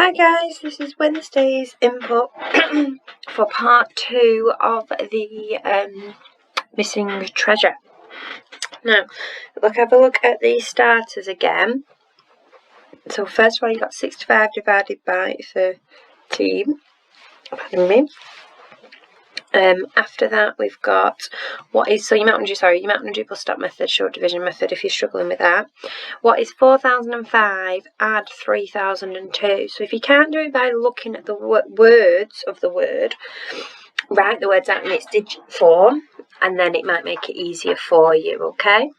Hi guys, this is Wednesday's input for part 2 of the missing treasure. Now, have a look at the starters again. So first of all, you got 65 divided by 13. Pardon me. After that, we've got your mountain and duple stop method, short division method, if you're struggling with that. What is 4005 add 3002? So if you can't do it by looking at the words of the word, write the words out in its digit form, and then it might make it easier for you, okay?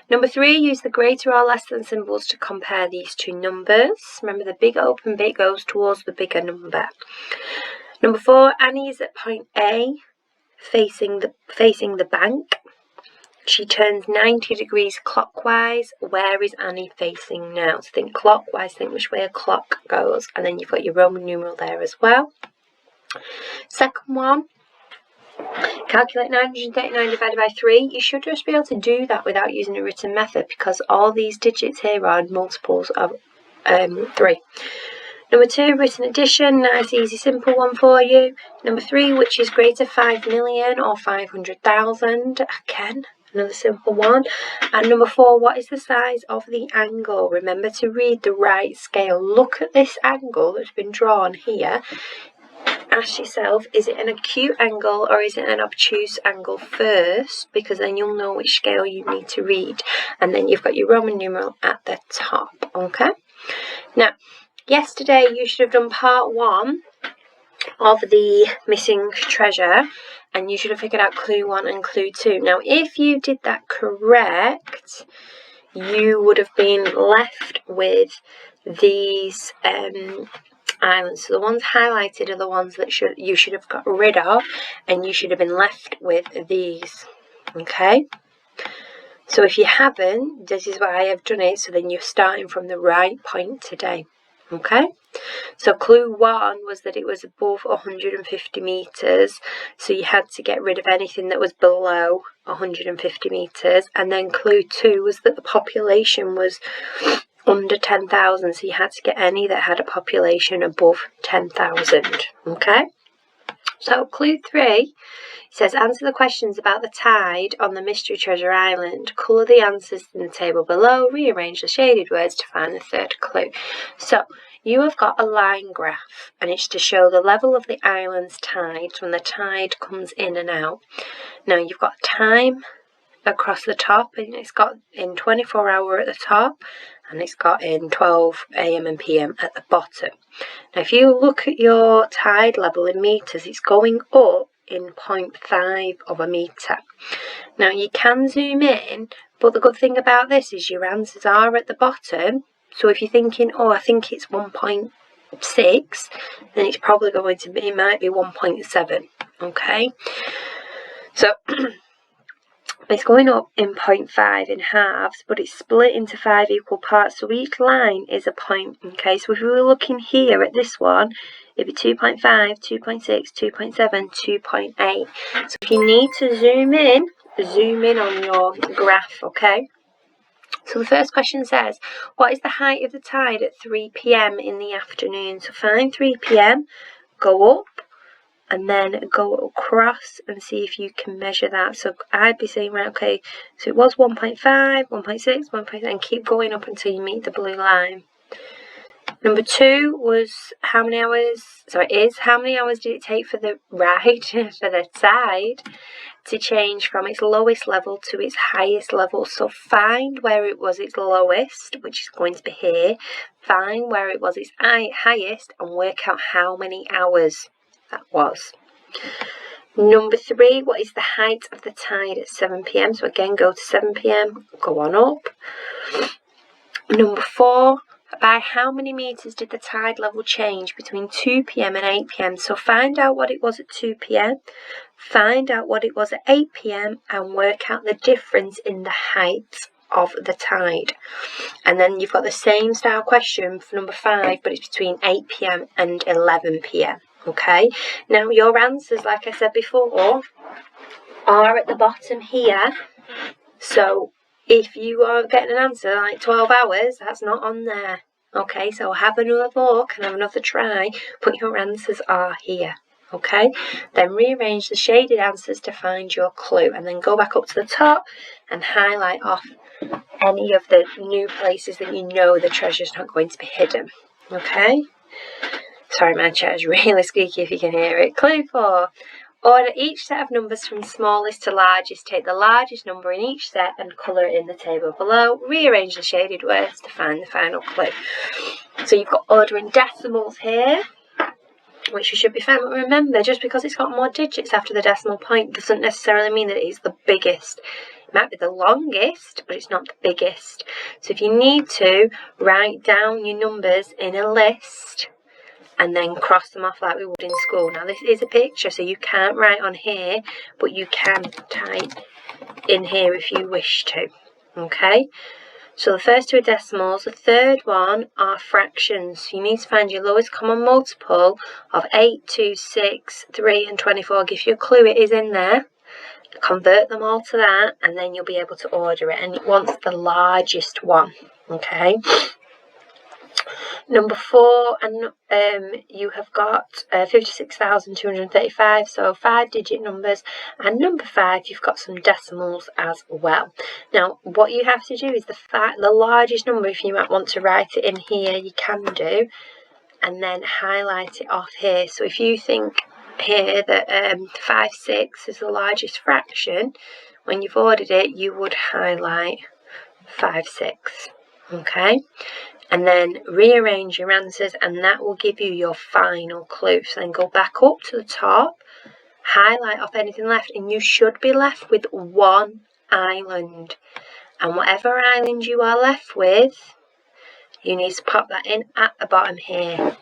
Number 3, use the greater or less than symbols to compare these two numbers. Remember, the big open bit goes towards the bigger number. Number 4, Annie is at point A, facing the bank. She turns 90 degrees clockwise. Where is Annie facing now? So think clockwise, think which way a clock goes, and then you've got your Roman numeral there as well. Second one, calculate 939 divided by 3. You should just be able to do that without using a written method, because all these digits here are multiples of 3. Number 2, written addition, nice, easy, simple one for you. Number 3, which is greater 5 million or 500,000? Again, another simple one. And number 4, what is the size of the angle? Remember to read the right scale. Look at this angle that's been drawn here. Ask yourself, is it an acute angle or is it an obtuse angle first? Because then you'll know which scale you need to read. And then you've got your Roman numeral at the top, okay? Now, yesterday you should have done part 1 of the missing treasure, and you should have figured out clue 1 and clue 2. Now, if you did that correct, you would have been left with these islands. So the ones highlighted are the ones that you should have got rid of, and you should have been left with these, okay? So if you haven't, this is why I have done it, so then you're starting from the right point today. Okay, so clue 1 was that it was above 150 metres, so you had to get rid of anything that was below 150 metres, and then clue 2 was that the population was under 10,000, so you had to get any that had a population above 10,000, okay? So clue 3 says, answer the questions about the tide on the Mystery Treasure Island. Colour the answers in the table below. Rearrange the shaded words to find the third clue. So you have got a line graph, and it's to show the level of the island's tides when the tide comes in and out. Now you've got time across the top, and it's got in 24 hour at the top, and it's got in 12 AM and PM at the bottom. Now if you look at your tide level in metres, it's going up in 0.5 of a metre. Now you can zoom in, but the good thing about this is your answers are at the bottom. So if you're thinking, oh, I think it's 1.6, then it's probably going to be, it might be 1.7, okay? So it's going up in 0.5 in halves, but it's split into 5 equal parts, so each line is a point, okay? So if we were looking here at this one, it'd be 2.5, 2.6, 2.7, 2.8. So if you need to zoom in on your graph, okay? So the first question says, what is the height of the tide at 3 PM in the afternoon? So find 3 PM, go up, and then go across and see if you can measure that. So I'd be saying, right, okay, so it was 1.5, 1.6, 1.7, and keep going up until you meet the blue line. Number 2 was how many hours did it take for the ride, for the tide, to change from its lowest level to its highest level? So find where it was its lowest, which is going to be here, find where it was its highest, and work out how many hours that was. Number 3, what is the height of the tide at 7 PM? So again, go to 7 PM, go on up. Number 4, by how many metres did the tide level change between 2 PM and 8 PM? So find out what it was at 2 PM, find out what it was at 8 PM, and work out the difference in the height of the tide. And then you've got the same style question for number 5, but it's between 8 PM and 11 PM. Okay, now your answers, like I said before, are at the bottom here. So if you are getting an answer like 12 hours, that's not on there. Okay, so have another look and have another try, but your answers are here. Okay, then rearrange the shaded answers to find your clue, and then go back up to the top and highlight off any of the new places that you know the treasure's not going to be hidden. Okay, sorry, my chair is really squeaky if you can hear it. Clue 4. Order each set of numbers from smallest to largest. Take the largest number in each set and colour it in the table below. Rearrange the shaded words to find the final clue. So you've got ordering decimals here, which you should be fine. But remember, just because it's got more digits after the decimal point doesn't necessarily mean that it's the biggest. It might be the longest, but it's not the biggest. So if you need to, write down your numbers in a list and then cross them off like we would in school. Now this is a picture, so you can't write on here, but you can type in here if you wish to. Okay, so the first two are decimals, the third one are fractions. You need to find your lowest common multiple of 8, 2, 6, 3 and 24. I'll give you a clue, it is in there. Convert them all to that and then you'll be able to order it, and it wants the largest one. Okay, number 4, and you have got 56,235, so 5-digit numbers, and number 5 you've got some decimals as well. Now what you have to do is the largest number, if you might want to write it in here, you can do, and then highlight it off here. So if you think here that 5, 6 is the largest fraction, when you've ordered it you would highlight 5, 6. Okay, and then rearrange your answers, and that will give you your final clue. So then go back up to the top, highlight off anything left, and you should be left with one island. And whatever island you are left with, you need to pop that in at the bottom here.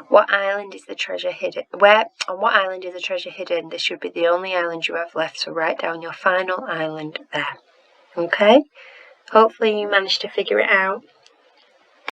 What island is the treasure hidden? On what island is the treasure hidden? This should be the only island you have left, so write down your final island there. Okay? Hopefully you managed to figure it out.